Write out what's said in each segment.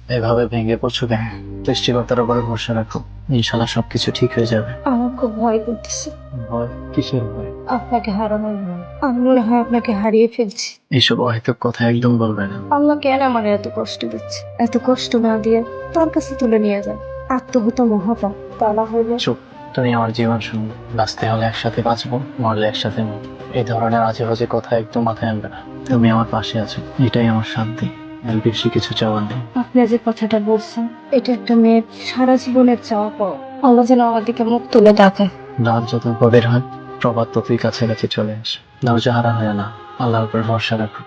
এভাবে ভেঙে পড়ছো কেন? সৃষ্টিকর্তার উপরে ভরসা রাখো, ইনশাল্লাহ সবকিছু ঠিক হয়ে যাবে। আমার খুব ভয় করতেছে, ভয়? কিসের ভয়? আপনাকে হারানোর ভয়। আমি মনে হয় আপনাকে হারিয়ে ফেলছি। এইসব অহেতুক কথা একদম বলবে না। আল্লাহ কেন আমার এত কষ্ট দিচ্ছে? এত কষ্ট না দিয়ে তার কাছে তুলে নিয়ে যান। আত্মহত্যা মহাপাপ, তা না হইলে চুপ। তুমি আমার জীবন শুনবে, বাঁচতে হলে একসাথে বাঁচবো, মরলে একসাথে মরবো। এই ধরনের আজে বাজে কথা একদম মাথায় আনবে না। তুমি আমার পাশে আছো, এটাই আমার শান্তি। এর বেশি কিছু চাওয়ার নেই। আপনি যে কথাটা বলছেন, এটা একটা মেয়ের সারা জীবনের চাওয়া পাওয়া। আল্লাহ যেন আমার দিকে মুখ তুলে ডাকে। রাত যত গভীর হয়, প্রভাত ততই কাছাকাছি চলে আসে। ধৈর্য হারা হয় না, আল্লাহর উপর ভরসা রাখো।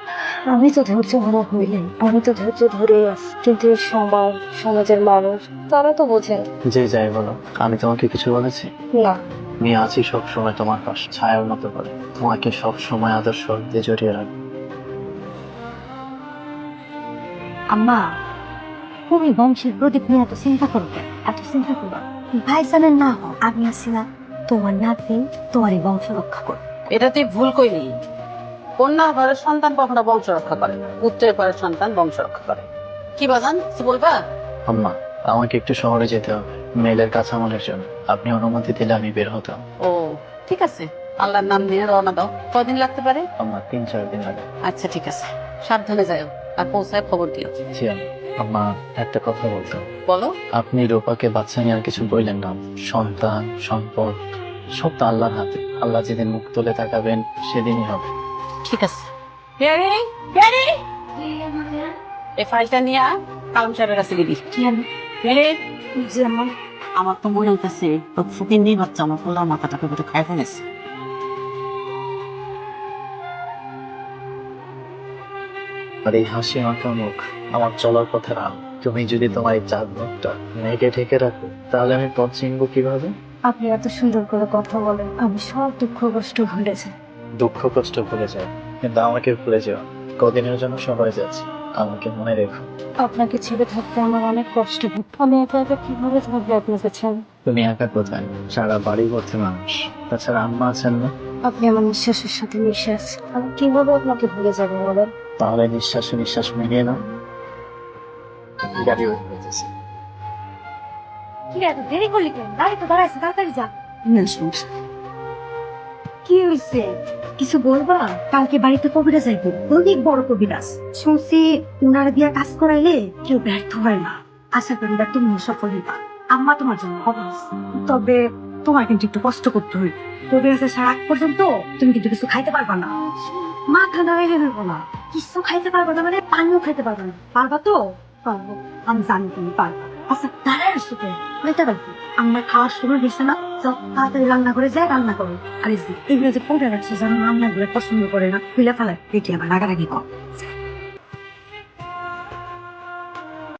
আমি তো ধৈর্য হারা হইনি, আমি তো ধৈর্য ধরে আছি, কিন্তু এই সমাজ, সমাজের মানুষ, তারা তো বোঝেন যে যাই বলো, আমি তোমাকে কিছু বলেছি? না। আমি আছি সব সময় তোমার পাশে, ছায়ার মতো করে তোমাকে সব সময় আদর্শ দিয়ে জড়িয়ে রাখবো। আম্মা, তুমি বংশের প্রদীপ নিয়ে এত চিন্তা করবে, এত চিন্তা করবে। ভাইজানের না হোক, আমি আছি না, তোমার নাতি তোমার এই বংশ রক্ষা করবে। এটা তুই ভুল কইলি। কন্যা ঘরের সন্তান কখনো বংশ রক্ষা করে না, পুত্রের ঘরের সন্তান বংশ রক্ষা করে। কি বাজান কিছু বলবা? আম্মা, আমাকে একটু শহরে যেতে হবে, মেয়েদের কাঁচামালের জন্য। আপনি অনুমতি দিলে আমি বের হতাম। ও ঠিক আছে, আল্লাহর নাম নিয়ে রওনা দাও। কদিন লাগতে পারে? আম্মা, 3-4 দিন লাগে। আচ্ছা ঠিক আছে, সাবধানে যাও, আর পৌঁছায় খবর দিও। জি আম্মা। আম্মা, একটা কথা বলতাম। বলো। আপনি রূপাকে বাচ্চা নিয়ে আর কিছু বললেন না। সন্তান, সম্পদ সব তো আল্লাহর হাতে। আল্লাহ যেদিন মুখ তুলে তাকাবেন সেদিনই হবে। ঠিক আছে। প্যারি, প্যারি, এই ফাইলটা নিয়ে কালাম সাহেবের কাছে দিবি। প্যারি, যেমন আমার তো মনে হইতেছে প্রতিদিন নেই বাচ্চা আমার পোলার মাথাটাকে বেটে খাই ফেলেছে। আর এই হাসি মাখা মুখ আমার চলার পথে আলো। তুমি যদি তোমার এই চাঁদ মুখটা মেঘে ঢেকে রাখো, তাহলে আমি পথ চিনবো কিভাবে? আপনি এত সুন্দর করে কথা বলেন, আমি সব দুঃখ কষ্ট ভুলে যাই। দুঃখ কষ্ট ভুলে যায়, কিন্তু আমাকে ভুলে যেও না। কদিনের জন্য সবাই যাচ্ছে, আমাকে মনে রেখো। আপনাকে ছেড়ে থাকতে আমার অনেক কষ্ট হয়। আমি একা একা কিভাবে থাকবো আপনার কাছে? তুমি একা কোথায়? সারা বাড়ি ভর্তি মানুষ। তাছাড়া আম্মা আছেন না? আপনি আমার নিঃশ্বাসের সাথে মিশে আছেন, আমি কিভাবে আপনাকে ভুলে যাবো বলেন? তাহলে নিঃশ্বাসে নিঃশ্বাস মিলিয়ে নাও। গাড়ি বের করতেছি। কি এত দেরি করলি কেন? গাড়ি তো দাঁড়াইছে, তাড়াতাড়ি যা। না সমস্যা। কি হয়েছে? কিছু বলবা? কালকে বাড়িতে কবিরাজ যাইবো, অনেক বড় কবিরাজ। শুনছি উনার দিয়া কাজ করাইলে কেউ ব্যর্থ হয় না। আশা করি বা তুমি সফল হইবা। আম্মা তোমার জন্য খবর আছে। তবে তোমার কিন্তু একটু কষ্ট করতে হইবে। কবিরাজের সারা আগ পর্যন্ত তুমি কিন্তু কিছু খাইতে পারবা না। মাথা নাড়াইলে হইব না। কিছু খাইতে পারবা না মানে পানিও খাইতে পারবা না। পারবা তো? পারবো। আমি জানি তুমি পারবা। আচ্ছা দাঁড়ায় আসছো তো, খাইতে পারবো। আমার খাওয়ার সময় হয়েছে না, যাও তাড়াতাড়ি রান্না করে যায় রান্না করো। আর এই যে এগুলো যে পৌঁছে রাখছে যেন রান্না করে পছন্দ করে না, খুলে ফেলায় পেটে আবার রাগারাগি কর।